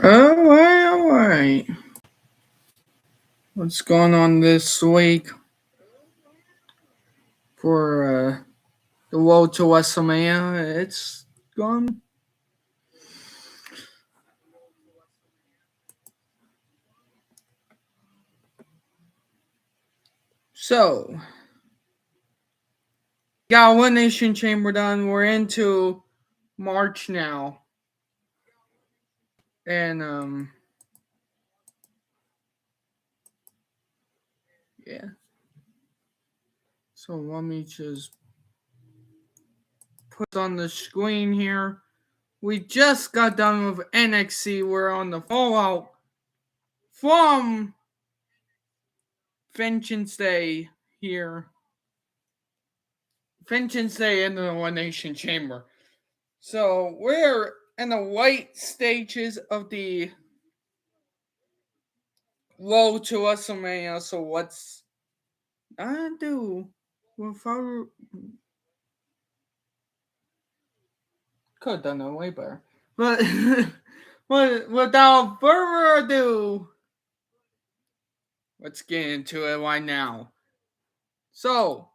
Alright. What's going on this week for the road to WrestleMania? It's gone. So, got One Nation Chamber done. We're into March now. And, yeah. So, let me just put on the screen here. We just got done with NXT. We're on the fallout from Vengeance Day here. Vengeance Day in the One Nation Chamber. So we're in the late stages of the road to WrestleMania. So what's I do? Without could have done it way better, but without further ado, let's get into it right now. So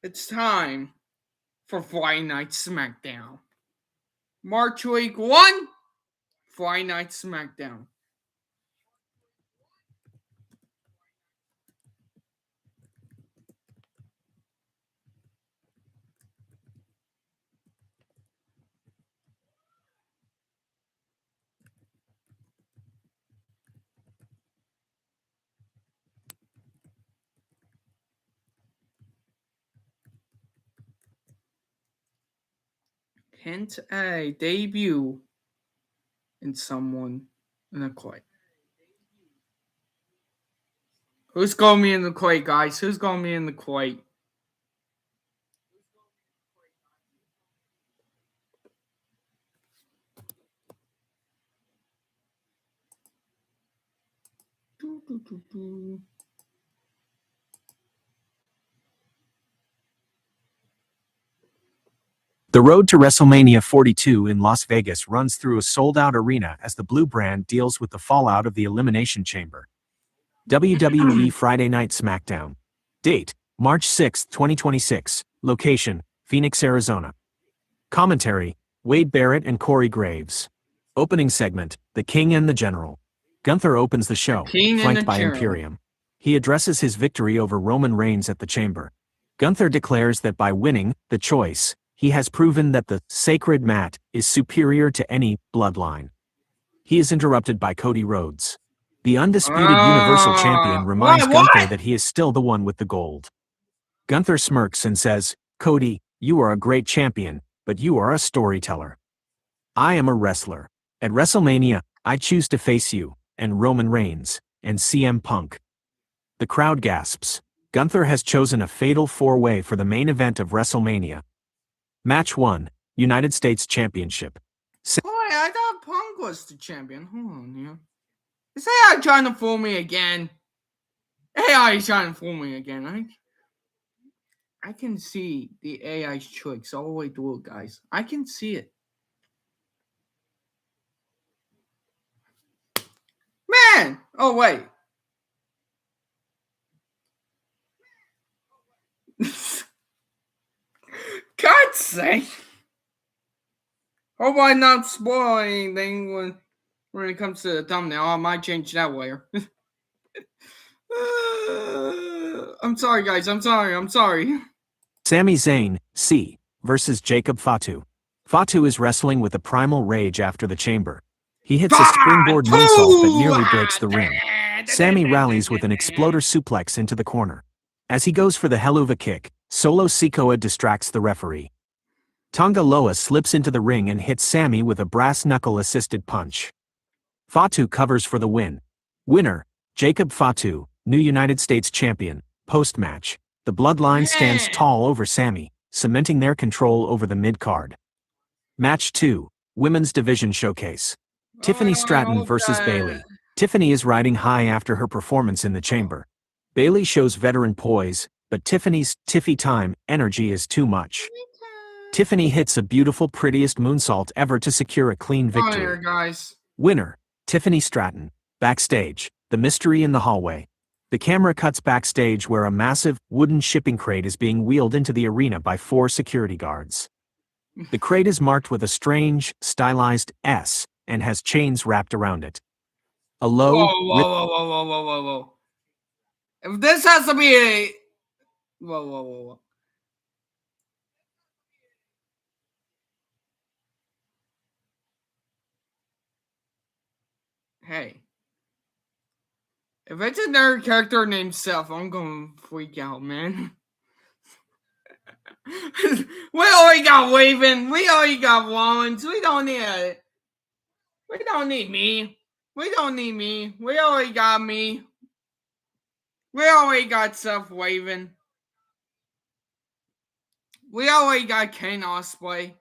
it's time for Friday Night SmackDown. March Week 1, Friday Night SmackDown. Hint a debut in someone in a quite. Who's got me in the quite, guys? Who's got me in the quite? The road to WrestleMania 42 in Las Vegas runs through a sold-out arena as the Blue brand deals with the fallout of the Elimination Chamber. WWE Friday Night SmackDown. Date, March 6, 2026. Location, Phoenix, Arizona. Commentary, Wade Barrett and Corey Graves. Opening segment, The King and the General. Gunther opens the show, flanked by Imperium. He addresses his victory over Roman Reigns at the Chamber. Gunther declares that by winning the choice, he has proven that the sacred mat is superior to any bloodline. He is interrupted by Cody Rhodes. The undisputed Universal Champion reminds Gunther that he is still the one with the gold. Gunther smirks and says, "Cody, you are a great champion, but you are a storyteller. I am a wrestler. At WrestleMania, I choose to face you, and Roman Reigns, and CM Punk." The crowd gasps. Gunther has chosen a fatal four-way for the main event of WrestleMania. Match 1, United States Championship. I thought Punk was the champion. Hold on, yeah. Is AI trying to fool me again? AI is trying to fool me again. I can see the AI's tricks all the way through, guys. I can see it. Man! Oh, wait. God's sake. Hope I'm not spoiling anything when it comes to the thumbnail. I might change that later. I'm sorry, guys. I'm sorry. Sami Zayn, C, versus Jacob Fatu. Fatu is wrestling with a primal rage after the Chamber. He hits a springboard moonsault that nearly breaks the ring. Sami rallies with an exploder suplex into the corner. As he goes for the Helluva kick, Solo Sikoa distracts the referee. Tonga Loa slips into the ring and hits Sami with a brass knuckle-assisted punch. Fatu covers for the win. Winner, Jacob Fatu, new United States champion. Post-match, the Bloodline stands tall over Sami, cementing their control over the mid-card. Match 2, Women's Division Showcase. Tiffany Stratton versus Bayley. Tiffany is riding high after her performance in the Chamber. Bayley shows veteran poise, but Tiffany's Tiffy time energy is too much. Tiffany hits a beautiful, prettiest moonsault ever to secure a clean Come on victory. here, guys. Winner, Tiffany Stratton. Backstage, the mystery in the hallway. The camera cuts backstage where a massive, wooden shipping crate is being wheeled into the arena by 4 security guards. The crate is marked with a strange, stylized S and has chains wrapped around it. A low, Whoa. If this has to be a... Whoa. Hey. If it's another character named Seth, I'm gonna freak out, man. We already got Raven. We already got Rollins. We don't need me. We don't need me. We already got me. We already got Seth Raven. We already got Kane Ospreay.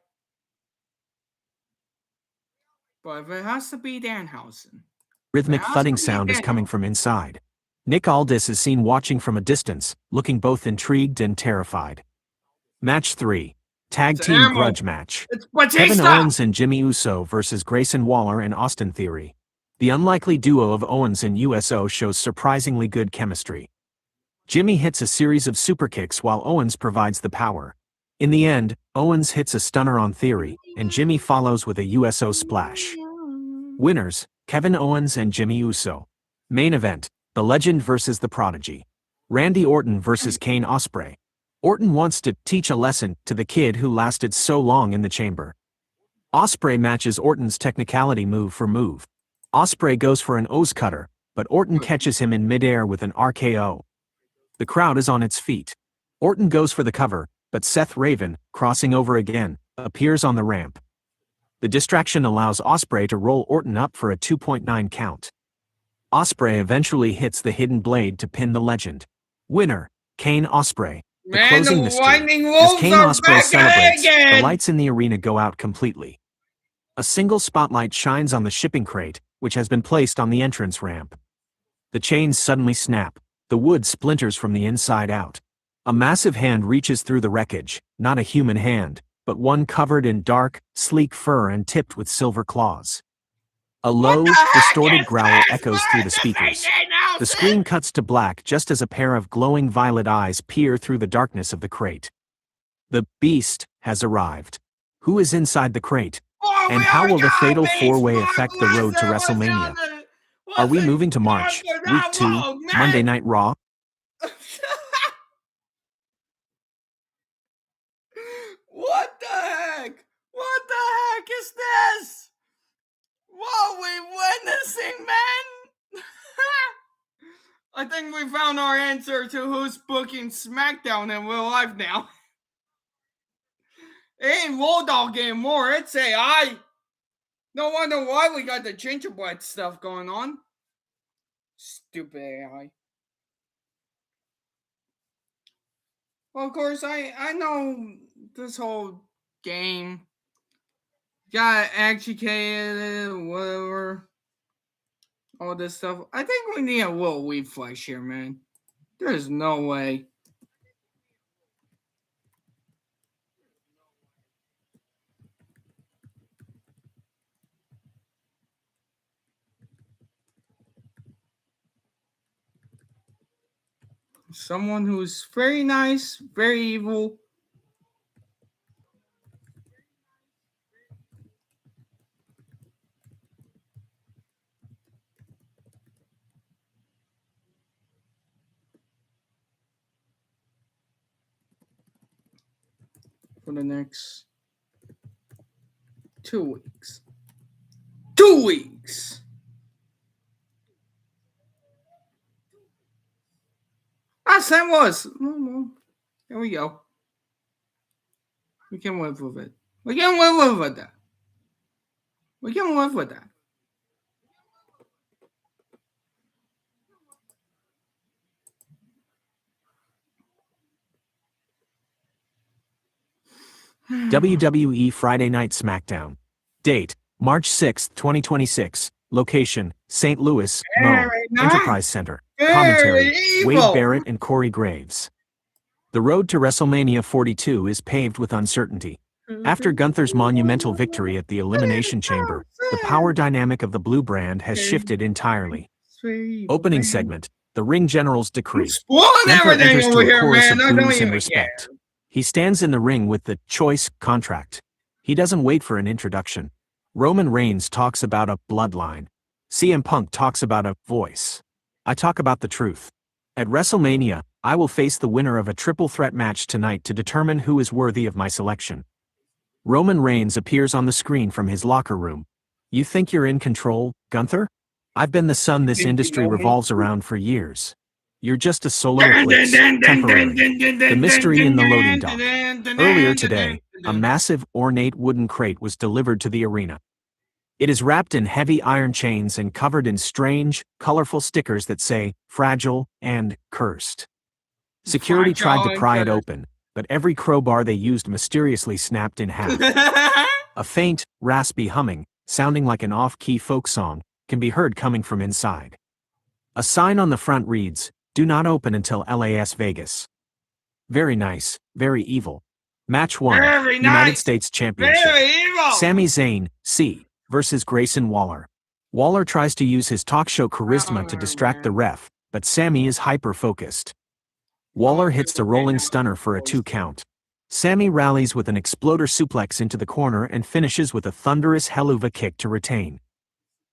But if it has to be Danhausen. rhythmic thudding sound is coming from inside. Nick Aldis is seen watching from a distance, looking both intrigued and terrified. Match 3. Tag Team Grudge Match. Kevin Owens and Jimmy Uso versus Grayson Waller and Austin Theory. The unlikely duo of Owens and USO shows surprisingly good chemistry. Jimmy hits a series of super kicks while Owens provides the power. In the end, Owens hits a stunner on Theory, and Jimmy follows with a USO splash. Winners, Kevin Owens and Jimmy Uso. Main event, The Legend versus The Prodigy. Randy Orton versus Kane Ospreay. Orton wants to teach a lesson to the kid who lasted so long in the chamber. Ospreay matches Orton's technicality move for move. Ospreay goes for an O's cutter, but Orton catches him in midair with an RKO. The crowd is on its feet. Orton goes for the cover, but Seth Raven, crossing over again, appears on the ramp. The distraction allows Ospreay to roll Orton up for a 2.9 count. Ospreay eventually hits the hidden blade to pin the Legend. Winner, Kane Ospreay. The closing mystery. As Kane Ospreay celebrates, the lights in the arena go out completely. A single spotlight shines on the shipping crate, which has been placed on the entrance ramp. The chains suddenly snap. The wood splinters from the inside out. A massive hand reaches through the wreckage, not a human hand, but one covered in dark, sleek fur and tipped with silver claws. A low, distorted growl echoes through the speakers. The screen cuts to black just as a pair of glowing violet eyes peer through the darkness of the crate. The Beast has arrived. Who is inside the crate? And how will the fatal 4-way affect the road to WrestleMania? Are we moving to March, Week 2, Monday Night Raw? What the heck? What the heck is this? What are we witnessing, man? I think we found our answer to who's booking SmackDown in real life now. It ain't Roll Dogg anymore, it's AI. No wonder why we got the gingerbread stuff going on. Stupid AI. Well, of course, I know this whole game got educated, whatever, all this stuff. I think we need a little refresh here, man. There's no way. Someone who's very nice, very evil. For the next 2 weeks. 2 weeks! Sam was. There we go. We can live with it. We can live with that. We can live with that. WWE Friday Night SmackDown. Date, March 6, 2026. Location, St. Louis, Mo. Enterprise Center. Commentary, Wade Barrett and Corey Graves. The road to WrestleMania 42 is paved with uncertainty. After Gunther's monumental victory at the Elimination Chamber, the power dynamic of the blue brand has shifted entirely. Opening segment, the Ring General's Decree. Spoiling Gunther everything enters over to a here, chorus man. of I don't boos even and respect. He stands in the ring with the choice contract. He doesn't wait for an introduction. Roman Reigns talks about a bloodline. CM Punk talks about a voice. I talk about the truth. At WrestleMania, I will face the winner of a triple threat match tonight to determine who is worthy of my selection. Roman Reigns appears on the screen from his locker room. You think you're in control, Gunther? I've been the sun this industry revolves around for years. You're just a solo eclipse, temporary. The mystery in the loading dock. Earlier today, a massive, ornate wooden crate was delivered to the arena. It is wrapped in heavy iron chains and covered in strange, colorful stickers that say, fragile and cursed. Security tried to pry it open, but every crowbar they used mysteriously snapped in half. A faint, raspy humming, sounding like an off-key folk song, can be heard coming from inside. A sign on the front reads, "Do not open until Las Vegas." Very nice, very evil. Match 1, United States Championship. Sami Zayn, C, versus Grayson Waller. Waller tries to use his talk show charisma to distract the ref, but Sami is hyper-focused. Waller hits the rolling stunner for a 2 count. Sami rallies with an exploder suplex into the corner and finishes with a thunderous helluva kick to retain.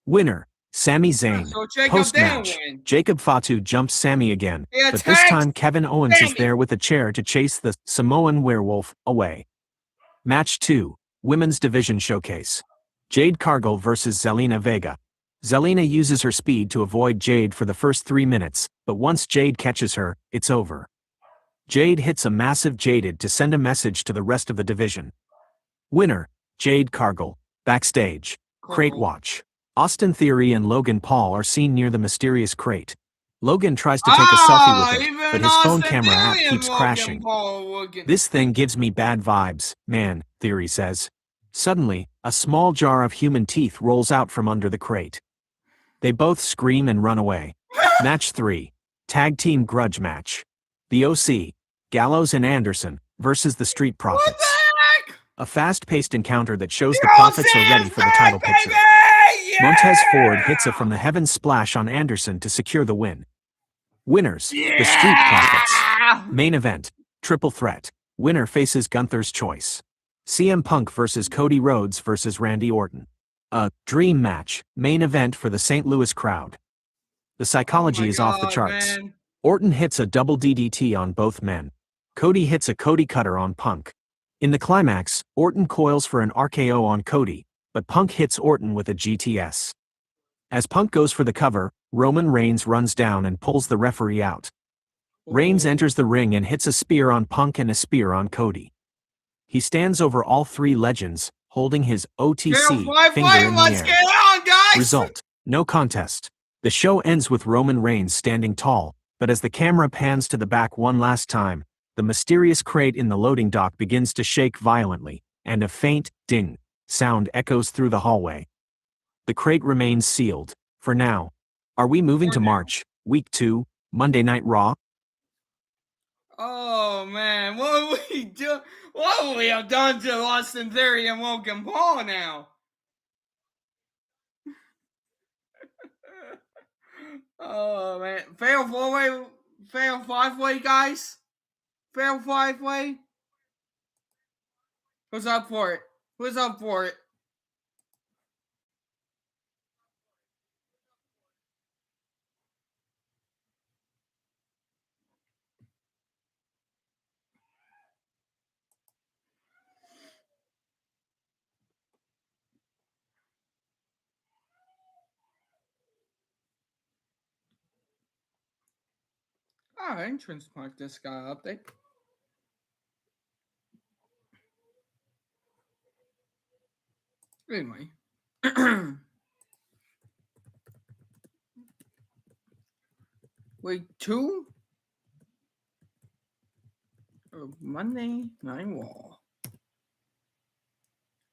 Winner, Sami Zayn. Post-match, Jacob Fatu jumps Sami again, but this time Kevin Owens is there with a chair to chase the Samoan werewolf away. Match 2, Women's Division Showcase. Jade Cargill versus Zelina Vega. Zelina uses her speed to avoid Jade for the first 3 minutes, but once Jade catches her, it's over. Jade hits a massive Jaded to send a message to the rest of the division. Winner, Jade Cargill. Backstage, crate watch. Austin Theory and Logan Paul are seen near the mysterious crate. Logan tries to take a selfie with it, but his phone camera app keeps crashing. This thing gives me bad vibes, man, Theory says. Suddenly, a small jar of human teeth rolls out from under the crate. They both scream and run away. Match 3, Tag Team Grudge Match. The OC, Gallows and Anderson, versus the Street Profits. A fast-paced encounter that shows the Profits are ready for the title picture. Montez Ford hits a from the heavens splash on Anderson to secure the win. Winners, the Street Profits. Main event, triple threat. Winner faces Gunther's choice. CM Punk versus Cody Rhodes versus Randy Orton. A dream match, main event for the St. Louis crowd. The psychology is off the charts. Man. Orton hits a double DDT on both men. Cody hits a Cody cutter on Punk. In the climax, Orton coils for an RKO on Cody, but Punk hits Orton with a GTS. As Punk goes for the cover, Roman Reigns runs down and pulls the referee out. Reigns enters the ring and hits a spear on Punk and a spear on Cody. He stands over all 3 legends, holding his OTC finger in the air. Result, no contest. The show ends with Roman Reigns standing tall, but as the camera pans to the back one last time, the mysterious crate in the loading dock begins to shake violently, and a faint ding sound echoes through the hallway. The crate remains sealed, for now. Are we moving to March, Week 2, Monday Night Raw? Oh man, what will we do? What will we have done to Austin Theory and Logan Paul now? Oh man, fatal 4-way, fatal 5-way, guys. Fatal 5-way. Who's up for it? Who's up for it? Entrance mark this guy update. Anyway. Week 2 of Monday Night Raw.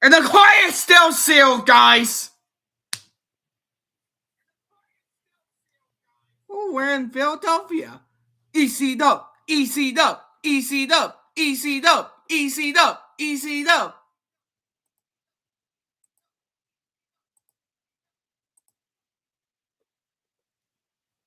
And the quiet's still sealed, guys! Oh, we're in Philadelphia. EC Dub, EC Dub, EC Dub, EC Dub, EC Dub, EC Dub.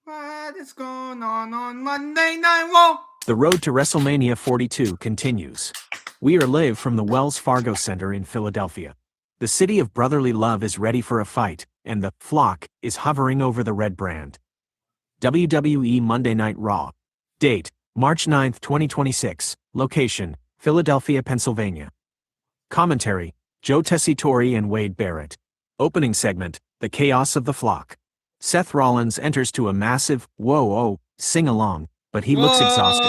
What is going on Monday Night Raw? The road to WrestleMania 42 continues. We are live from the Wells Fargo Center in Philadelphia. The city of brotherly love is ready for a fight, and the flock is hovering over the red brand. WWE Monday Night Raw. Date, March 9, 2026. Location, Philadelphia, Pennsylvania. Commentary, Joe Tessitore and Wade Barrett. Opening segment, the chaos of the flock. Seth Rollins enters to a massive, whoa-oh, sing-along, but he looks exhausted.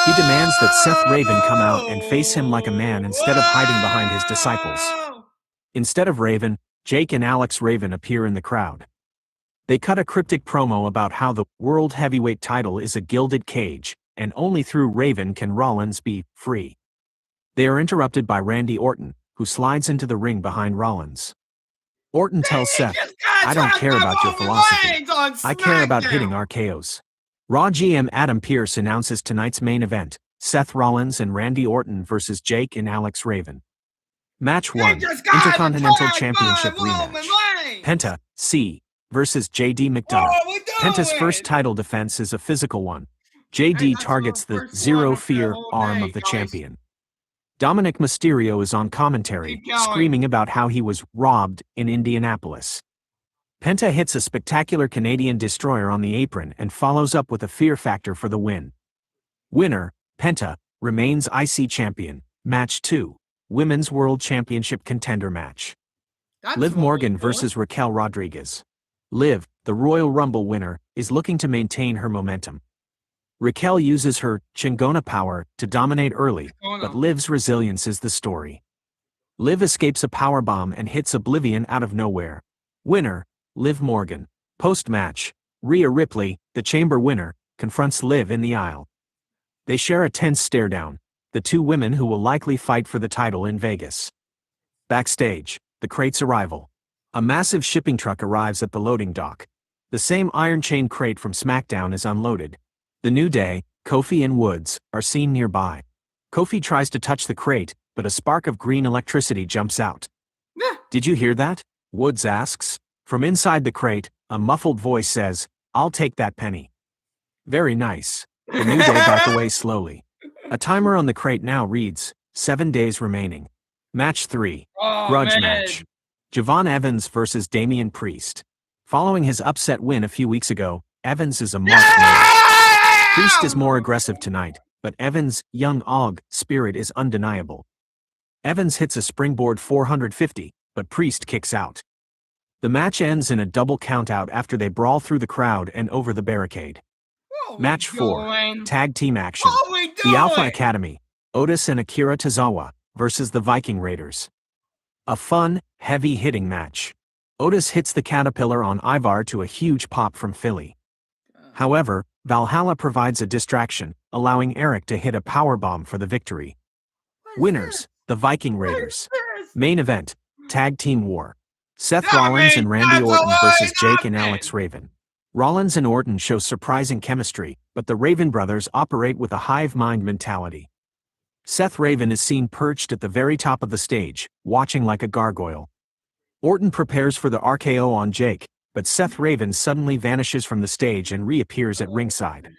He demands that Seth Raven come out and face him like a man instead of hiding behind his disciples. Instead of Raven, Jake and Alex Raven appear in the crowd. They cut a cryptic promo about how the World Heavyweight title is a gilded cage, and only through Raven can Rollins be free. They are interrupted by Randy Orton, who slides into the ring behind Rollins. Orton tells Seth, "I don't care about your philosophy. I care about hitting RKOs." Raw GM Adam Pearce announces tonight's main event, Seth Rollins and Randy Orton versus Jake and Alex Raven. Match 1, Intercontinental Championship rematch. Penta, C, versus JD McDonough. Penta's first title defense is a physical one. JD targets the Zero Fear arm of the champion. Dominic Mysterio is on commentary, screaming about how he was robbed in Indianapolis. Penta hits a spectacular Canadian destroyer on the apron and follows up with a fear factor for the win. Winner, Penta, remains IC champion. Match 2, Women's World Championship contender match. Liv Morgan versus Raquel Rodriguez. Liv, the Royal Rumble winner, is looking to maintain her momentum. Raquel uses her Chingona power to dominate early, but Liv's resilience is the story. Liv escapes a powerbomb and hits Oblivion out of nowhere. Winner, Liv Morgan. Post-match, Rhea Ripley, the Chamber winner, confronts Liv in the aisle. They share a tense stare-down, the two women who will likely fight for the title in Vegas. Backstage, the crate's arrival. A massive shipping truck arrives at the loading dock. The same iron chain crate from SmackDown is unloaded. The New Day, Kofi and Woods, are seen nearby. Kofi tries to touch the crate, but a spark of green electricity jumps out. "Did you hear that?" Woods asks. From inside the crate, a muffled voice says, "I'll take that penny." Very nice. The New Day back away slowly. A timer on the crate now reads, 7 days remaining. Match 3, Grudge match. Javon Evans versus Damian Priest. Following his upset win a few weeks ago, Evans is a marked man. Priest is more aggressive tonight, but Evans' young Og spirit is undeniable. Evans hits a springboard 450, but Priest kicks out. The match ends in a double countout after they brawl through the crowd and over the barricade. Match 4, Tag Team Action. The Alpha Academy, Otis and Akira Tozawa, versus the Viking Raiders. A fun, heavy-hitting match. Otis hits the Caterpillar on Ivar to a huge pop from Philly. However, Valhalla provides a distraction, allowing Eric to hit a powerbomb for the victory. Winners, the Viking Raiders. Main event, Tag Team War. Seth Rollins and Randy Orton versus Jake and Alex Raven. Rollins and Orton show surprising chemistry, but the Raven brothers operate with a hive mind mentality. Seth Raven is seen perched at the very top of the stage, watching like a gargoyle. Orton prepares for the RKO on Jake, but Seth Raven suddenly vanishes from the stage and reappears at ringside.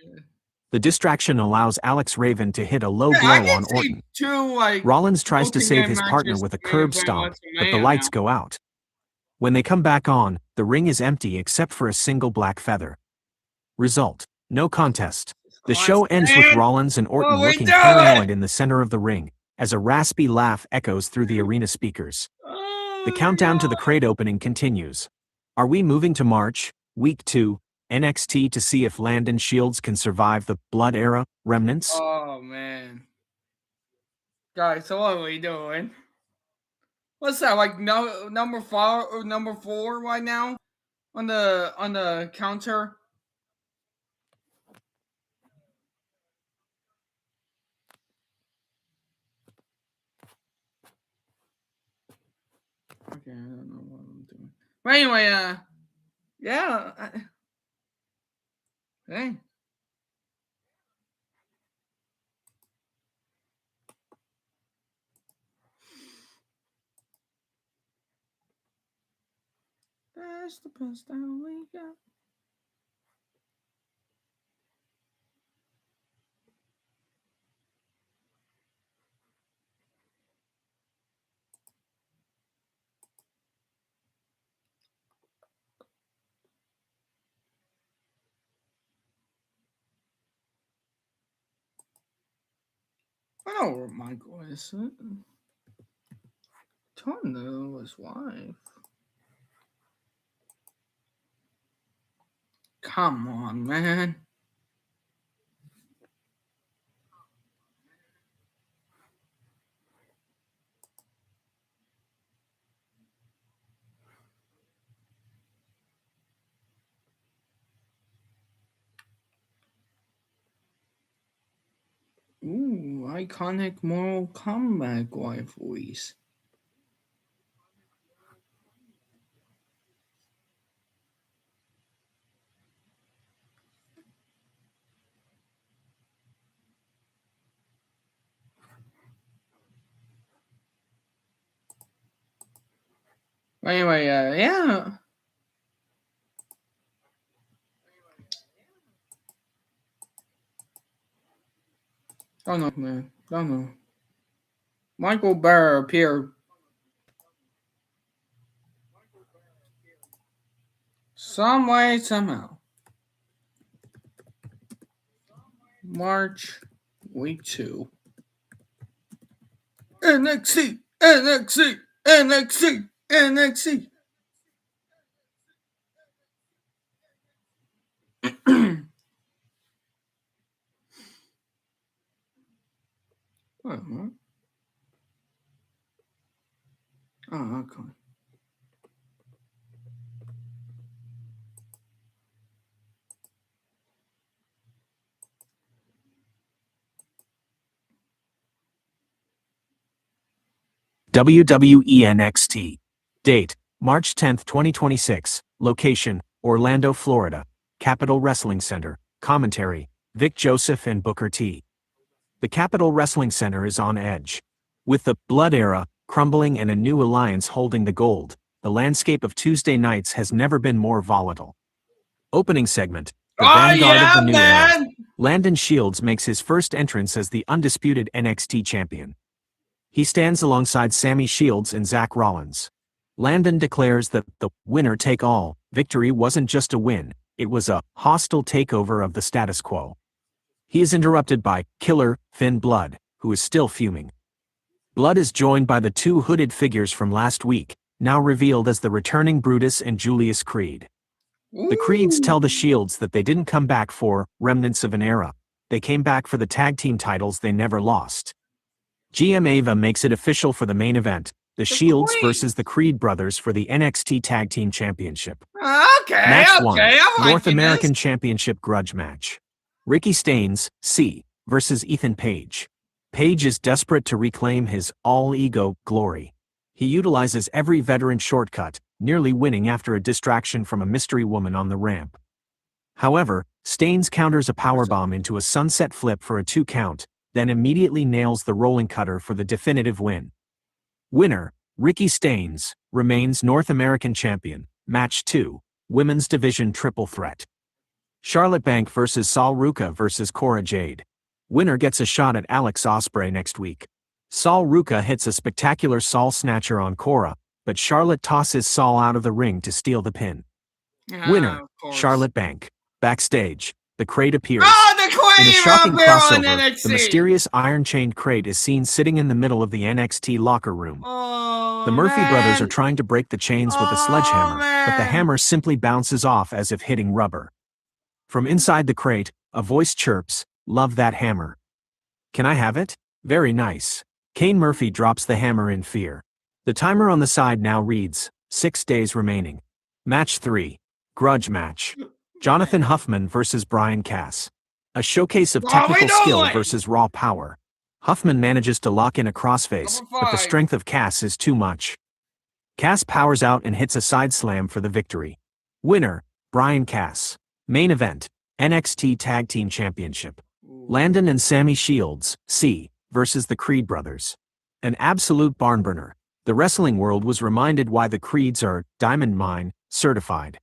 The distraction allows Alex Raven to hit a low blow on Orton. Rollins tries to save his partner with a curb stomp, but the lights go out. When they come back on, the ring is empty except for a single black feather. Result, no contest. The show ends with Rollins and Orton looking paranoid in the center of the ring, as a raspy laugh echoes through the arena speakers. The countdown to the crate opening continues. Are we moving to March, Week 2, NXT to see if Landon Shields can survive the Blood Era remnants? Oh, man. Guys, so what are we doing? What's that, like number 5 or number 4 right now on the counter? Okay, I don't know what I'm doing. But anyway, yeah. Hey. That's the best that we got. I know where Michael is. Don't know his wife. Come on, man. Ooh, iconic Mortal Kombat rivalries. Anyway, yeah. Don't know, man. Don't know. Michael Burr appeared some way, somehow. March week 2. NXT, NXT, NXT, NXT. What? Oh, okay. WWE NXT. Date, March 10, 2026. Location, Orlando, Florida. Capitol Wrestling Center. Commentary, Vic Joseph and Booker T. The Capitol Wrestling Center is on edge. With the Blood Era crumbling and a new alliance holding the gold, the landscape of Tuesday nights has never been more volatile. Opening segment, the vanguard of the new era. Landon Shields makes his first entrance as the undisputed NXT champion. He stands alongside Sammy Shields and Zach Rollins. Landon declares that the winner-take-all victory wasn't just a win, it was a hostile takeover of the status quo. He is interrupted by Killer Finn Blood, who is still fuming. Blood is joined by the two hooded figures from last week, now revealed as the returning Brutus and Julius Creed. The Creeds tell the Shields that they didn't come back for remnants of an era. They came back for the tag team titles they never lost. GM Ava makes it official for the main event, the Shields versus the Creed brothers for the NXT Tag Team Championship. Match 1, North American Championship Grudge Match. Ricky Staines, C, versus Ethan Page. Page is desperate to reclaim his all-ego glory. He utilizes every veteran shortcut, nearly winning after a distraction from a mystery woman on the ramp. However, Staines counters a powerbomb into a sunset flip for a 2 count, then immediately nails the rolling cutter for the definitive win. Winner, Ricky Staines, remains North American Champion. Match 2, Women's Division Triple Threat. Charlotte Bank versus Sol Ruca versus Cora Jade. Winner gets a shot at Alex Ospreay next week. Sol Ruca hits a spectacular Sol Snatcher on Cora, but Charlotte tosses Sol out of the ring to steal the pin. Winner, Charlotte Bank. Backstage, the Crate appears. In a shocking crossover, the mysterious iron-chained Crate is seen sitting in the middle of the NXT locker room. The Murphy brothers are trying to break the chains with a sledgehammer, but the hammer simply bounces off as if hitting rubber. From inside the Crate, a voice chirps, "Love that hammer." "Can I have it?" "Very nice." Kane Murphy drops the hammer in fear. The timer on the side now reads, 6 days remaining. Match 3, Grudge Match. Jonathan Huffman versus Brian Cass. A showcase of technical skill versus raw power. Huffman manages to lock in a crossface, but the strength of Cass is too much. Cass powers out and hits a side slam for the victory. Winner, Brian Cass. Main event, NXT Tag Team Championship. Landon and Sammy Shields, C, versus the Creed brothers. An absolute barnburner. The wrestling world was reminded why the Creeds are Diamond Mine certified.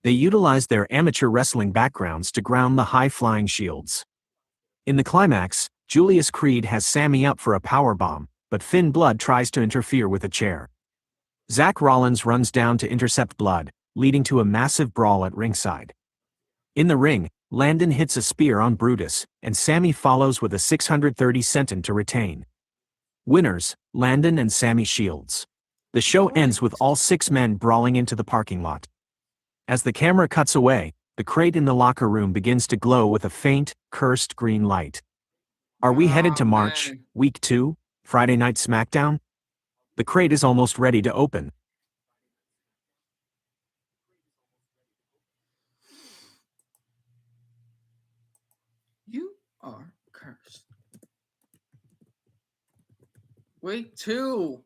They utilized their amateur wrestling backgrounds to ground the high-flying Shields. In the climax, Julius Creed has Sammy up for a powerbomb, but Finn Blood tries to interfere with a chair. Zach Rollins runs down to intercept Blood, leading to a massive brawl at ringside. In the ring, Landon hits a spear on Brutus, and Sammy follows with a 630 senton to retain. Winners, Landon and Sammy Shields. The show ends with all 6 men brawling into the parking lot. As the camera cuts away, the crate in the locker room begins to glow with a faint, cursed green light. Are we headed to March, man. Week 2, Friday Night SmackDown? The crate is almost ready to open. You are cursed. Week 2.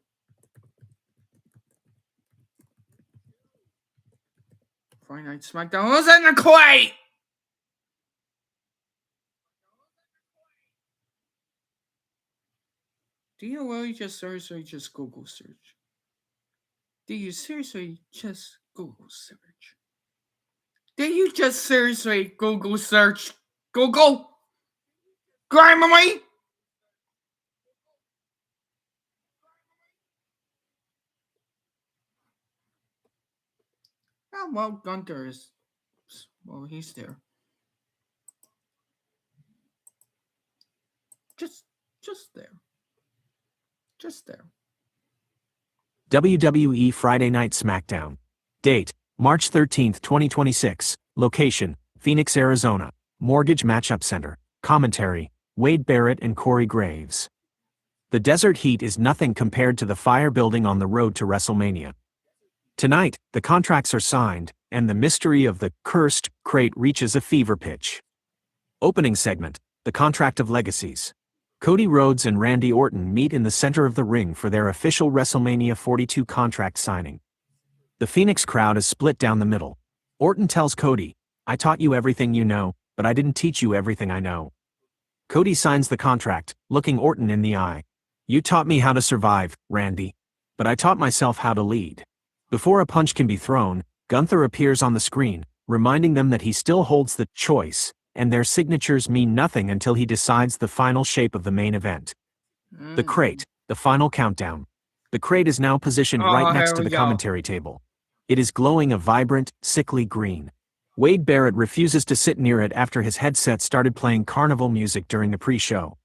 Friday Night SmackDown. Who's in the crate? Do you really just seriously just Google search? Do you seriously just Google search? Did you just seriously Google search? Google? Grammarly? Oh, well, Gunther is... Well, he's there. Just there. Just there. WWE Friday Night SmackDown. Date, March 13, 2026. Location, Phoenix, Arizona. Mortgage Matchup Center. Commentary, Wade Barrett and Corey Graves. The desert heat is nothing compared to the fire building on the road to WrestleMania. Tonight, the contracts are signed, and the mystery of the cursed crate reaches a fever pitch. Opening segment, the Contract of Legacies. Cody Rhodes and Randy Orton meet in the center of the ring for their official WrestleMania 42 contract signing. The Phoenix crowd is split down the middle. Orton tells Cody, "I taught you everything you know, but I didn't teach you everything I know." Cody signs the contract, looking Orton in the eye. "You taught me how to survive, Randy. But I taught myself how to lead." Before a punch can be thrown, Gunther appears on the screen, reminding them that he still holds the choice, and their signatures mean nothing until he decides the final shape of the main event. The crate, the final countdown. The crate is now positioned right next to the commentary table. It is glowing a vibrant, sickly green. Wade Barrett refuses to sit near it after his headset started playing carnival music during the pre-show.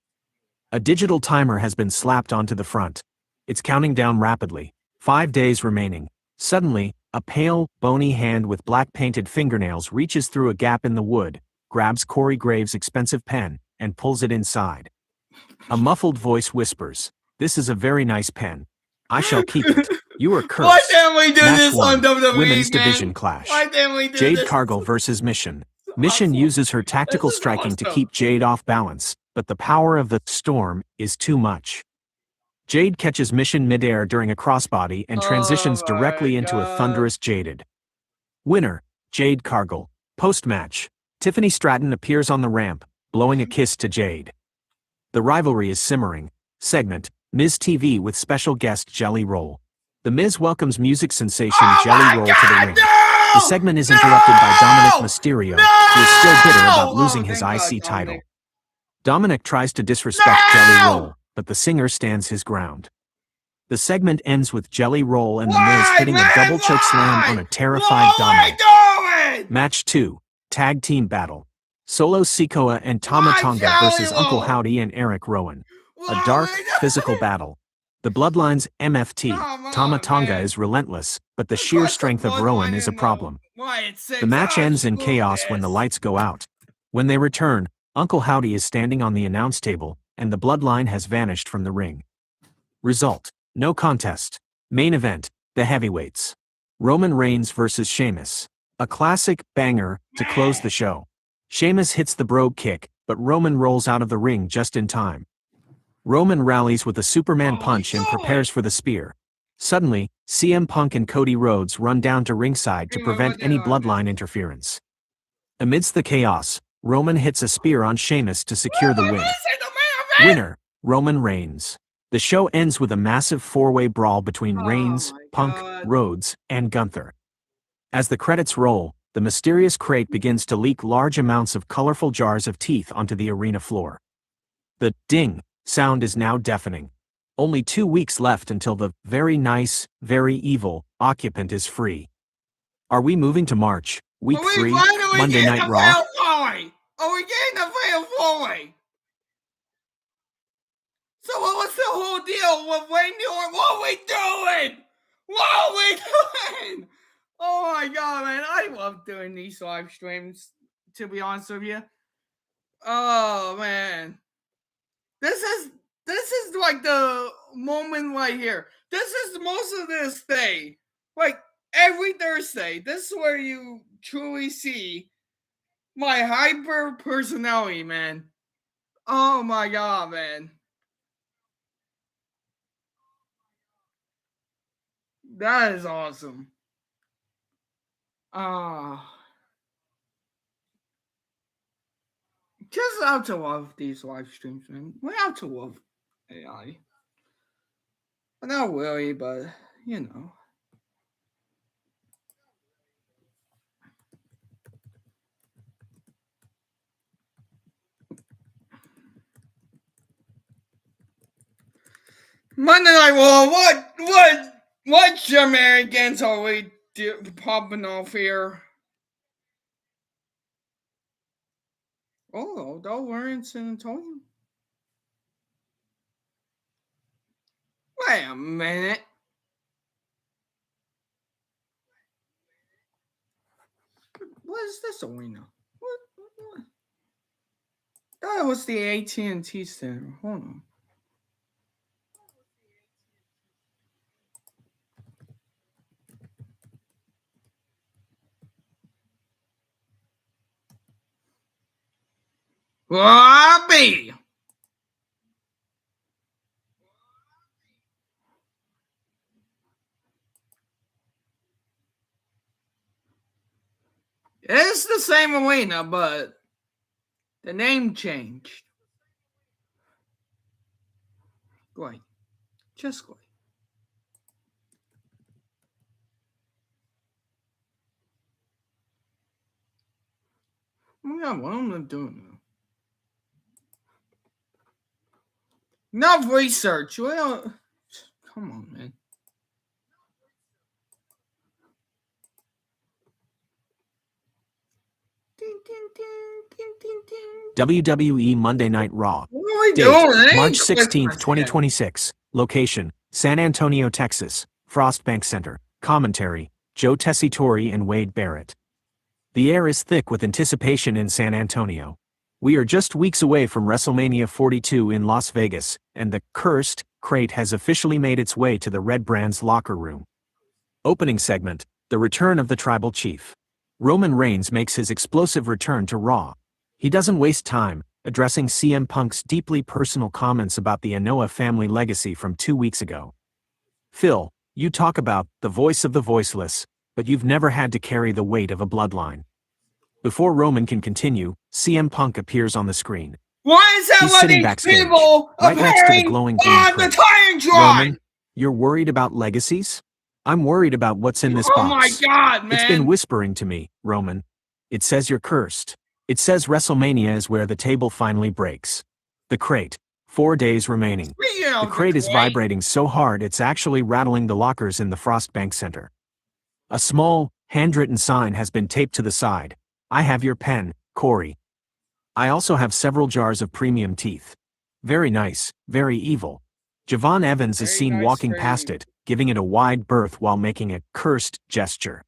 A digital timer has been slapped onto the front. It's counting down rapidly. 5 days remaining. Suddenly, a pale, bony hand with black-painted fingernails reaches through a gap in the wood, grabs Corey Graves' expensive pen, and pulls it inside. A muffled voice whispers, "This is a very nice pen. I shall keep it. You are cursed." Why can't we do Match this 1, on WWE, Women's man? Division Clash. Why can't we do Jade this? Cargill versus Mission. Mission uses her tactical This is striking to awesome. keep Jade off balance, but the power of the storm is too much. Jade catches Mission midair during a crossbody and transitions Oh my directly into a God. thunderous Jaded. Winner, Jade Cargill. Post-match, Tiffany Stratton appears on the ramp, blowing a kiss to Jade. The rivalry is simmering. Segment, Miz TV with special guest Jelly Roll. The Miz welcomes music sensation Oh Jelly my Roll God, to the ring. no! The segment is interrupted by Dominic Mysterio, who is still bitter about No! losing Oh, his thank God, IC title. Dominic. Dominic tries to disrespect No! Jelly Roll, but the singer stands his ground. The segment ends with Jelly Roll and The Miz Why, hitting a man? double choke slam Why? on a terrified What are Dominic. we doing? Match 2, Tag Team Battle. Solo Sikoa and Tama Why Tonga Jelly versus Uncle Roll? Howdy and Eric Rowan. What A are dark, we doing? physical battle. The Bloodline's MFT, Come Tama on, Tonga man. is relentless, but the Of sheer course the strength of Bloodline Rowan is a in the- problem. Why it's 6 The match hours ends to in do chaos when the this? lights go out. When they return, Uncle Howdy is standing on the announce table, and the Bloodline has vanished from the ring. Result, no contest. Main event, the heavyweights. Roman Reigns versus Sheamus. A classic banger to close the show. Sheamus hits the brogue kick, but Roman rolls out of the ring just in time. Roman rallies with a Superman punch and prepares for the spear. Suddenly, CM Punk and Cody Rhodes run down to ringside to prevent any Bloodline interference. Amidst the chaos, Roman hits a spear on Sheamus to secure the win. Winner, Roman Reigns. The show ends with a massive four-way brawl between Oh Reigns, my Punk, God. Rhodes, and Gunther. As the credits roll, the mysterious crate begins to leak large amounts of colorful jars of teeth onto the arena floor. The ding sound is now deafening. Only 2 weeks left until the very nice, very evil occupant is free. Are we moving to March, week Are we 3, finally Monday Night Raw. Are we getting the fatal four-way? So what was the whole deal with Wayne Newell? What are we doing? What are we doing? Oh my god, man. I love doing these live streams, to be honest with you. Oh man. This is like the moment right here. This is most of this day. Like every Thursday. This is where you truly see my hyper personality, man. Oh my god, man. That is awesome. Just out to love these live streams, man. We have to love AI. But not really, but you know. Monday Night Raw, what shenanigans are we popping off here? Oh, we're in San Antonio. Wait a minute. What is this arena? What? That was the AT&T Center. Hold on. Robbie! It's the same arena, but the name changed. Great. Just great. Yeah, what am I doing now? Enough research. Well, come on, man. WWE Monday Night Raw. What are we Date, doing? March 16th, 2026. Location, San Antonio, Texas. Frost Bank Center. Commentary, Joe Tessitore and Wade Barrett. The air is thick with anticipation in San Antonio. We are just weeks away from WrestleMania 42 in Las Vegas, and the cursed crate has officially made its way to the Red Brand's locker room. Opening segment, the return of the Tribal Chief. Roman Reigns makes his explosive return to Raw. He doesn't waste time, addressing CM Punk's deeply personal comments about the Anoa'i family legacy from 2 weeks ago. Phil, you talk about the voice of the voiceless, but you've never had to carry the weight of a bloodline. Before Roman can continue, CM Punk appears on the screen. Why is that He's what sitting these backstage, people right next to the appearing glowing green on the crate. time drive? Roman, you're worried about legacies? I'm worried about what's in this Oh box. my god, man. It's been whispering to me, Roman. It says you're cursed. It says WrestleMania is where the table finally breaks. The crate. 4 days remaining. The crate is vibrating so hard it's actually rattling the lockers in the Frost Bank Center. A small, handwritten sign has been taped to the side. I have your pen, Corey. I also have several jars of premium teeth. Very nice, very evil. Javon Evans is seen walking past it, giving it a wide berth while making a cursed gesture.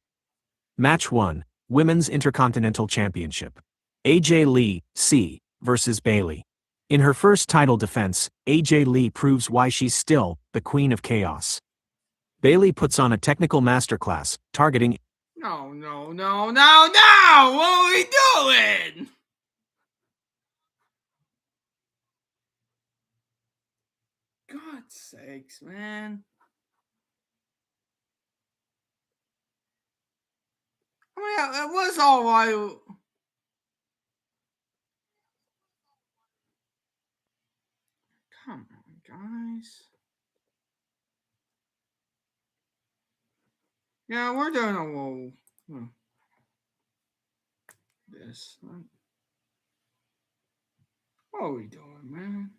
Match 1, Women's Intercontinental Championship. AJ Lee, C, versus Bayley. In her first title defense, AJ Lee proves why she's still the Queen of Chaos. Bayley puts on a technical masterclass, targeting. No. What are we doing? God's sakes, man. I mean, it was all right. Come on, guys. Yeah, we're doing a little. This. What are we doing, man?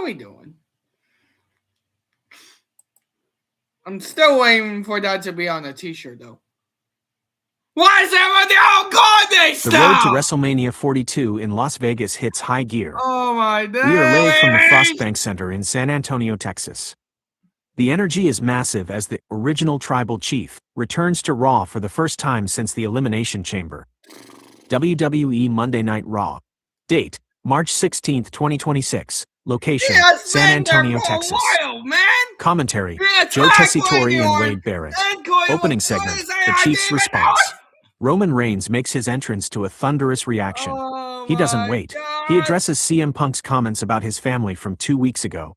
we doing? I'm still waiting for that to be on a t-shirt, though. Why is everybody all gone this The time? road to WrestleMania 42 in Las Vegas hits high gear. Oh my days! We are live from the Frostbank Center in San Antonio, Texas. The energy is massive as the original Tribal Chief returns to Raw for the first time since the Elimination Chamber. WWE Monday Night Raw. Date, March 16, 2026. Location, San Antonio, Texas. While, man. Commentary, Joe Tessitore and Wade Barrett. Opening segment, the Chief's response. Roman Reigns makes his entrance to a thunderous reaction. He doesn't wait. He addresses CM Punk's comments about his family from 2 weeks ago.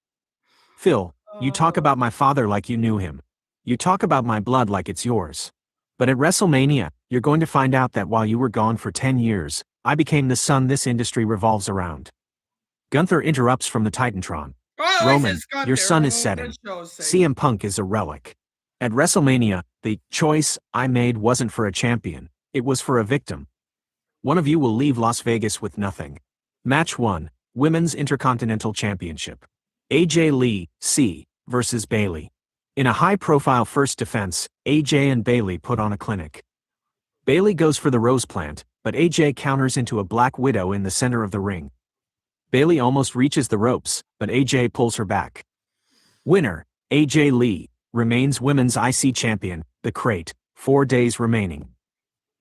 Phil, you talk about my father like you knew him. You talk about my blood like it's yours. But at WrestleMania, you're going to find out that while you were gone for 10 years, I became the sun this industry revolves around. Gunther interrupts from the Titantron. Roman, your sun is setting. CM Punk is a relic. At WrestleMania, the choice I made wasn't for a champion, it was for a victim. One of you will leave Las Vegas with nothing. Match 1, Women's Intercontinental Championship. AJ Lee, C, versus Bayley. In a high-profile first defense, AJ and Bayley put on a clinic. Bayley goes for the rose plant, but AJ counters into a Black Widow in the center of the ring. Bayley almost reaches the ropes, but AJ pulls her back. Winner, AJ Lee, remains Women's IC Champion, The Crate, 4 days remaining.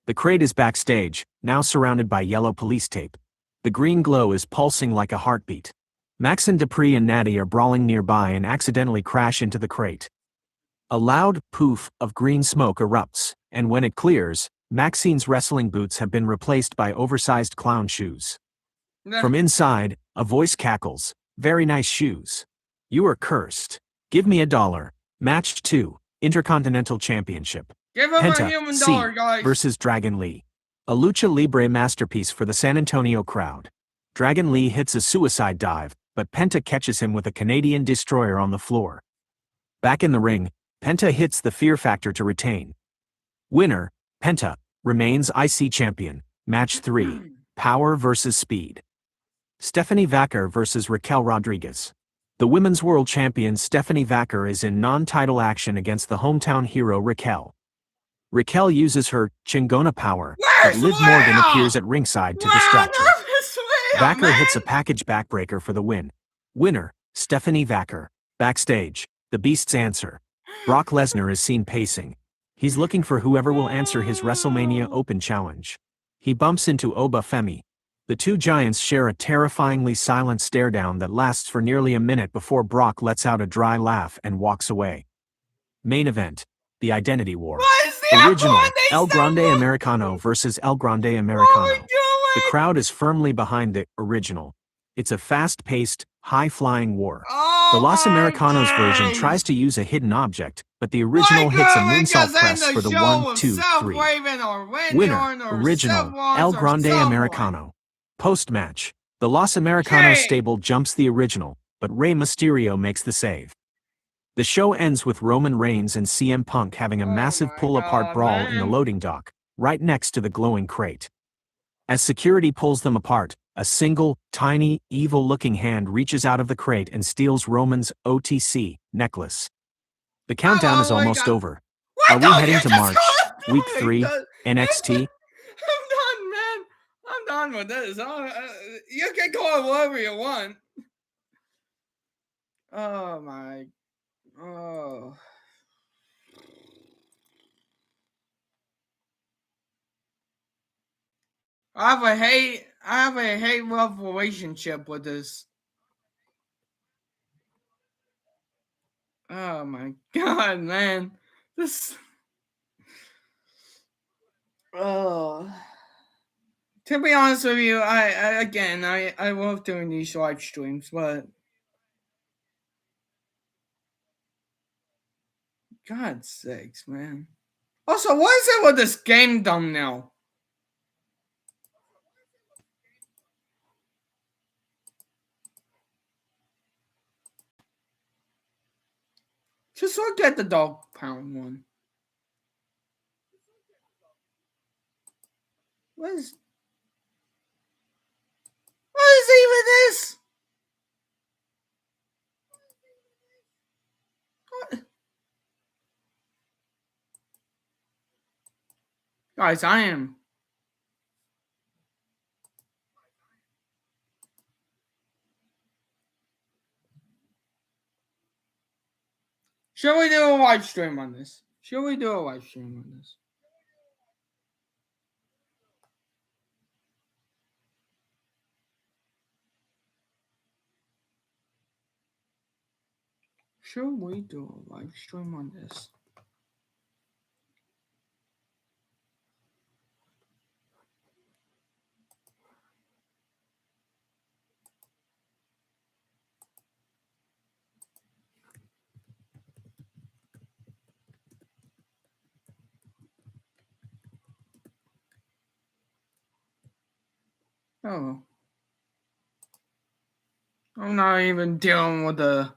The Crate is backstage, now surrounded by yellow police tape. The green glow is pulsing like a heartbeat. Max and Dupree and Natty are brawling nearby and accidentally crash into the Crate. A loud poof of green smoke erupts, and when it clears, Maxine's wrestling boots have been replaced by oversized clown shoes. From inside, a voice cackles, "Very nice shoes. You are cursed. Give me $1. Match 2, Intercontinental Championship. Give him Penta, a human C, dollar, guys. versus Dragon Lee. A lucha libre masterpiece for the San Antonio crowd. Dragon Lee hits a suicide dive, but Penta catches him with a Canadian destroyer on the floor. Back in the ring, Penta hits the Fear Factor to retain. Winner, Penta, remains IC Champion. Match 3, Power versus Speed. Stephanie Vaquer versus Raquel Rodriguez. The Women's World Champion Stephanie Vaquer is in non-title action against the hometown hero Raquel. Raquel uses her Chingona power, but Liv Morgan appears at ringside to distract her. Vaquer hits a package backbreaker for the win. Winner, Stephanie Vaquer. Backstage, the Beast's answer. Brock Lesnar is seen pacing. He's looking for whoever will answer his WrestleMania Open challenge. He bumps into Oba Femi. The two giants share a terrifyingly silent stare-down that lasts for nearly a minute before Brock lets out a dry laugh and walks away. Main event, the Identity War. Original, El Grande Americano versus El Grande Americano. The crowd is firmly behind the original. It's a fast-paced, high-flying war. The Los Americanos version tries to use a hidden object, but the original hits a moonsault press for the 1, 2, 3. Winner, original, El Grande Americano. Post-match, the Los Americanos stable jumps the original, but Rey Mysterio makes the save. The show ends with Roman Reigns and CM Punk having a massive pull-apart brawl in the loading dock, right next to the glowing Crate. As security pulls them apart, a single, tiny, evil-looking hand reaches out of the Crate and steals Roman's OTC necklace. The countdown is almost over. Are we heading to March, Week 3, NXT? I'm done, man. I'm done with this. You can call it whatever you want. Oh my. Oh. I have a hate-love relationship with this. Oh my god, man. This. Oh. To be honest with you, I love doing these live streams, but God's sakes, man. Also, what is it with this game thumbnail? Just look at the dog pound one. What is even this? Guys, I am. Shall we do a live stream on this? Shall we do a live stream on this? Shall we do a live stream on this? Oh. I'm not even dealing with the...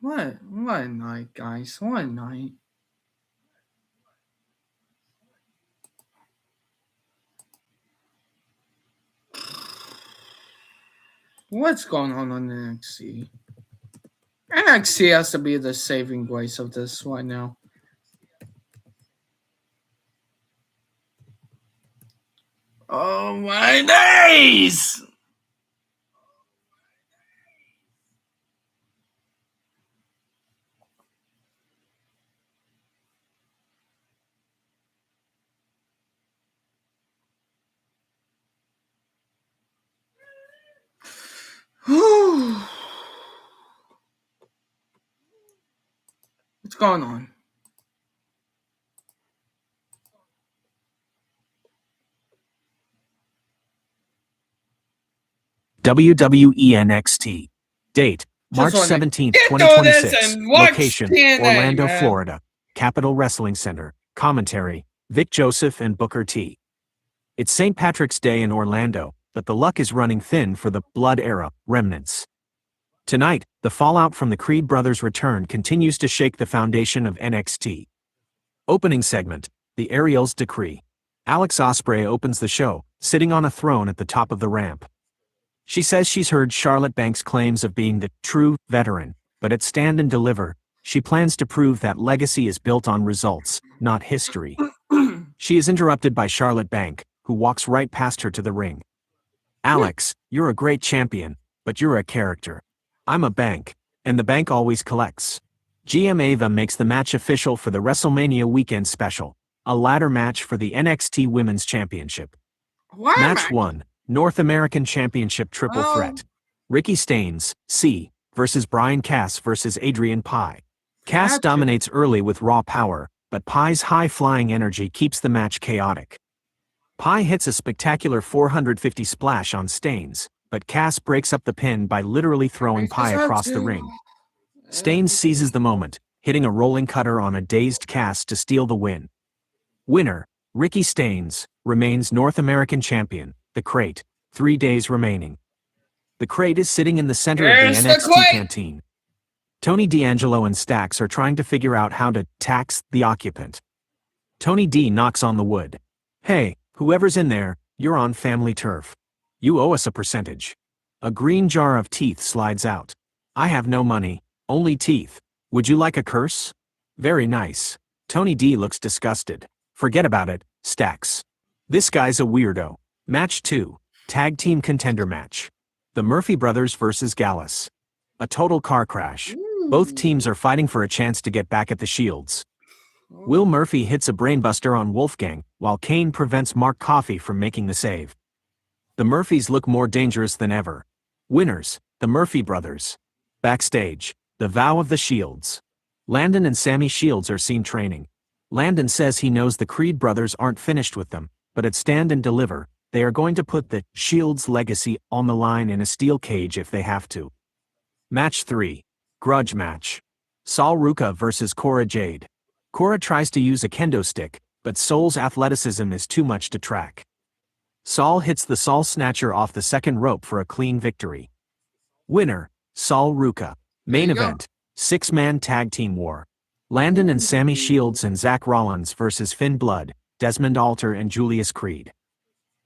What a night, guys. What a night. What's going on NXT? NXT has to be the saving grace of this right now. Oh my days! What's going on? WWE NXT. Date, March Just wanna 17th, get through this 2026. and watch Location, TNA, Orlando, man. Florida. Capitol Wrestling Center. Commentary, Vic Joseph and Booker T. It's St. Patrick's Day in Orlando, but the luck is running thin for the Blood Era remnants. Tonight, the fallout from the Creed brothers' return continues to shake the foundation of NXT. Opening segment, the Ariel's Decree. Alex Ospreay opens the show, sitting on a throne at the top of the ramp. She says she's heard Charlotte Banks' claims of being the true veteran, but at Stand and Deliver, she plans to prove that legacy is built on results, not history. She is interrupted by Charlotte Banks, who walks right past her to the ring. Alex, you're a great champion, but you're a character. I'm a bank, and the bank always collects. GM Ava makes the match official for the WrestleMania weekend special, a ladder match for the NXT Women's Championship. Match 1, North American Championship Triple Threat. Ricky Staines, C, versus Brian Cass versus Adrian Pai. Cass dominates early with raw power, but Pai's high-flying energy keeps the match chaotic. Pai hits a spectacular 450 splash on Staines, but Cass breaks up the pin by literally throwing Pai across the ring. Staines seizes the moment, hitting a rolling cutter on a dazed Cass to steal the win. Winner, Ricky Staines, remains North American champion, the Crate, 3 days remaining. The Crate is sitting in the center of the NXT canteen. Tony D'Angelo and Stax are trying to figure out how to tax the occupant. Tony D knocks on the wood. Hey, whoever's in there, you're on family turf. You owe us a percentage. A green jar of teeth slides out. I have no money, only teeth. Would you like a curse? Very nice. Tony D looks disgusted. Forget about it, Stax. This guy's a weirdo. Match 2, Tag Team Contender Match. The Murphy Brothers versus Gallus. A total car crash. Both teams are fighting for a chance to get back at the Shields. Will Murphy hits a brainbuster on Wolfgang, while Kane prevents Mark Coffey from making the save. The Murphys look more dangerous than ever. Winners, the Murphy Brothers. Backstage, the vow of the Shields. Landon and Sammy Shields are seen training. Landon says he knows the Creed brothers aren't finished with them, but at Stand and Deliver, they are going to put the Shields' legacy on the line in a steel cage if they have to. Match 3, Grudge Match. Sol Ruca versus Cora Jade. Cora tries to use a kendo stick, but Sol's athleticism is too much to track. Sol hits the Sol Snatcher off the second rope for a clean victory. Winner, Sol Ruca. Main event, 6-man tag team war. Landon and Sammy Shields and Zach Rollins versus Finn Blood, Desmond Alter and Julius Creed.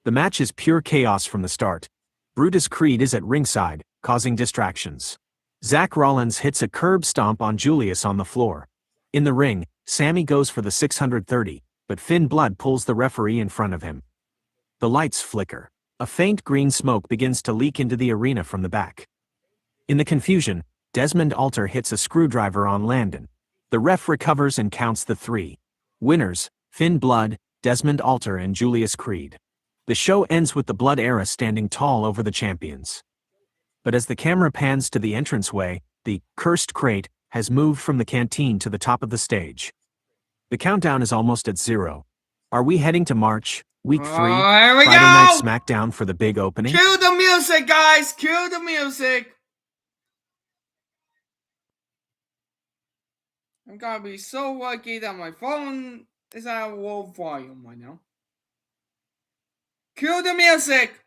The match is pure chaos from the start. Brutus Creed is at ringside, causing distractions. Zach Rollins hits a curb stomp on Julius on the floor. In the ring, Sammy goes for the 630, but Finn Blood pulls the referee in front of him. The lights flicker. A faint green smoke begins to leak into the arena from the back. In the confusion, Desmond Alter hits a screwdriver on Landon. The ref recovers and counts the 3. Winners, Finn Blood, Desmond Alter and Julius Creed. The show ends with the Blood Era standing tall over the champions. But as the camera pans to the entranceway, the cursed crate has moved from the canteen to the top of the stage. The countdown is almost at 0. Are we heading to March, Week 3, Here we Friday Night go! SmackDown for the big opening? Cue the music, guys! Cue the music! I'm gonna be so lucky that my phone is at low volume right now. Cue the music!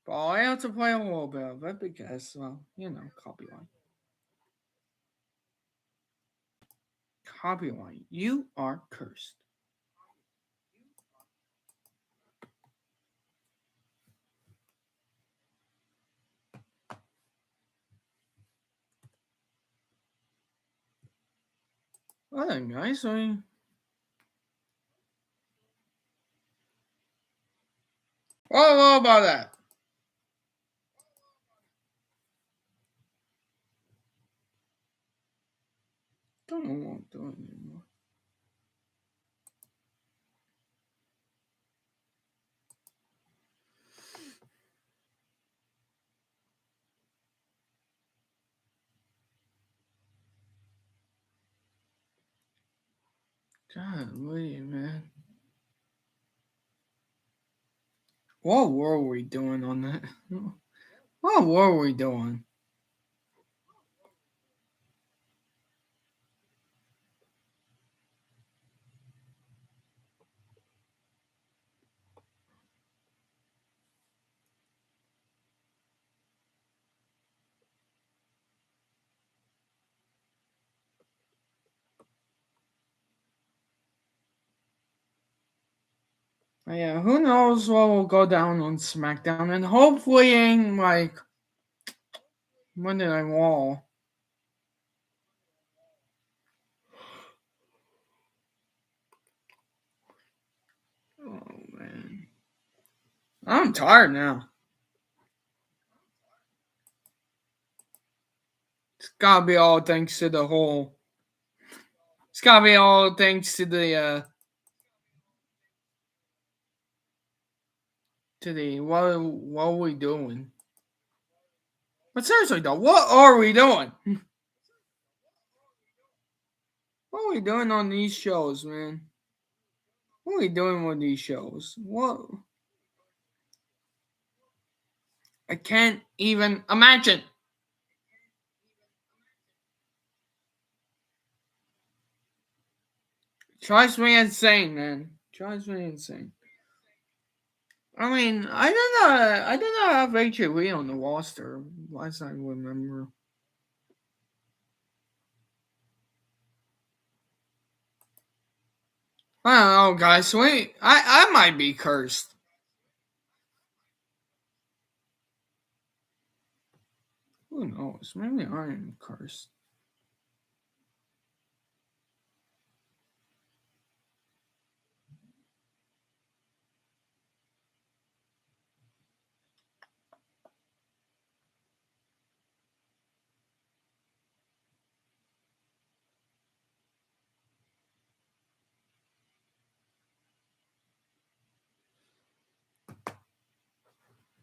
But I have to play a little bit of it because, well, copyright. Copyright. You are cursed. Well then, guys, what about that? Don't know what I'm doing anymore. God, wait, man. What were we doing on that? What were we doing? Yeah, who knows what will go down on SmackDown, and hopefully in like Monday Night Raw. Oh man, I'm tired now. It's gotta be all thanks to the whole. It's gotta be all thanks to the what are we doing? But seriously though, what are we doing? What are we doing on these shows, man? What are we doing with these shows? What? I can't even imagine. Drives me insane, man. Drives me insane. I mean, I did not have HOE on the roster, last I remember. I don't know, guys. I might be cursed. Who knows? Maybe I am cursed.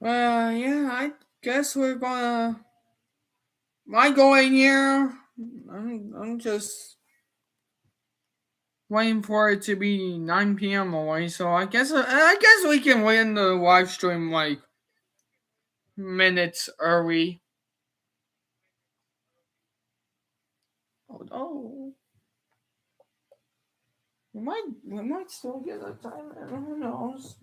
Yeah, I guess we're gonna. My going here. I'm just waiting for it to be 9 p.m. away, so I guess we can win the live stream like minutes early. Although we might still get a time. Who knows?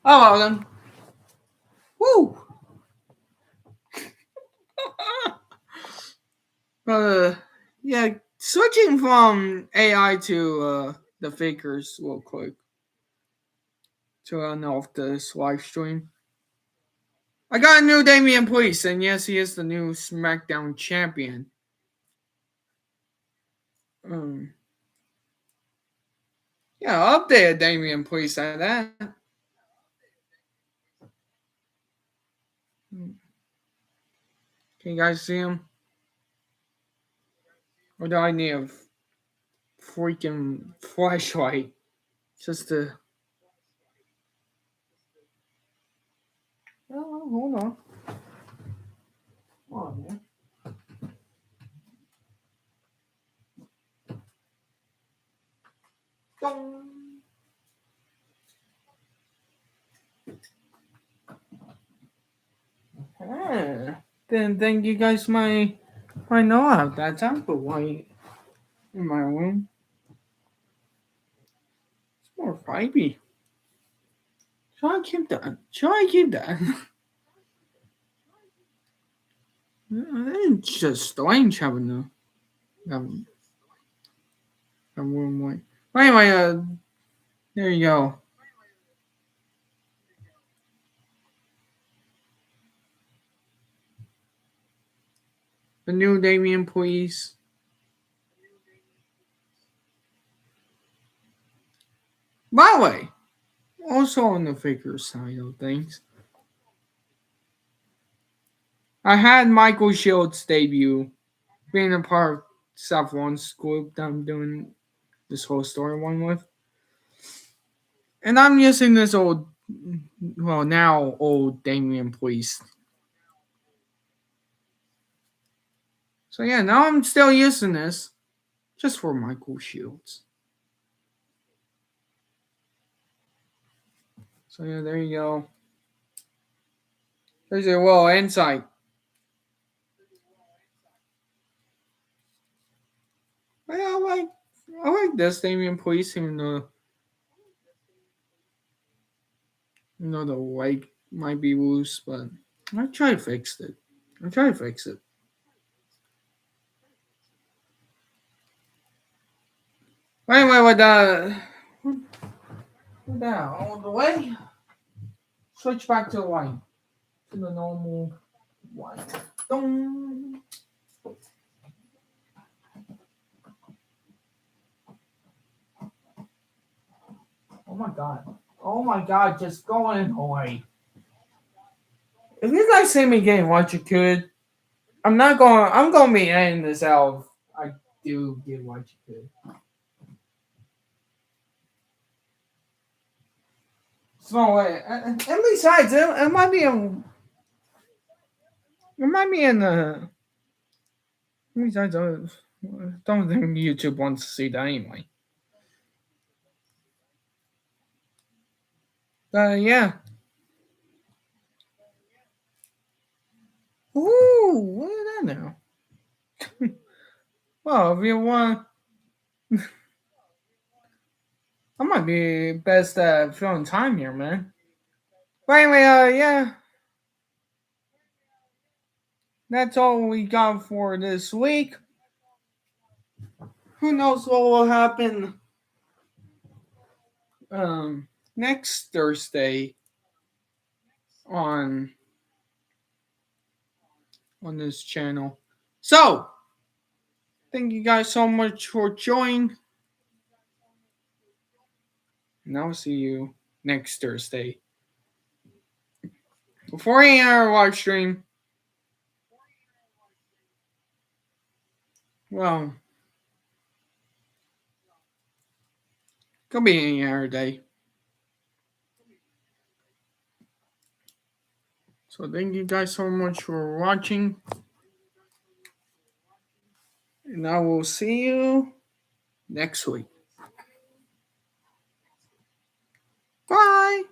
Oh well then. Woo! Yeah, switching from AI to the fakers real quick to run off this live stream. I got a new Damian Priest, and yes, he is the new SmackDown champion. Yeah, updated Damian Priest at that. Can you guys see him? Or do I need a freaking flashlight just to? Oh, hold on. Hold on, man. Dong. Didn't think you guys might know I have that temple light in my room. It's more vibey. Should I keep that? It's just strange having a room light. Anyway, there you go. The new Damian Priest. By the way, also on the figure side of things, I had Michael Shields debut, being a part of Seth Rollins' group that I'm doing this whole story one with. And I'm using this now old Damian Priest. So yeah, now I'm still using this just for Michael Shields. So yeah, there you go. There's your little insight. Yeah, I like this Damian Priest, even though the leg might be loose, but I try to fix it. Anyway, with that all the way, switch back to the line. To the normal one. Dong. Oh my god, just going away. If you guys see me getting what you could, I'm gonna be ending this out. I do get what you could. So and besides, it might be in the. Besides, I don't think YouTube wants to see that anyway. Yeah. Ooh, look at that now. Well, if you want, I might be best at filling time here, man. But anyway, yeah, that's all we got for this week. Who knows what will happen next Thursday on this channel. So, thank you guys so much for joining. And I'll see you next Thursday. Before any other live stream, well, could be any other day. So thank you guys so much for watching. And I will see you next week. Bye.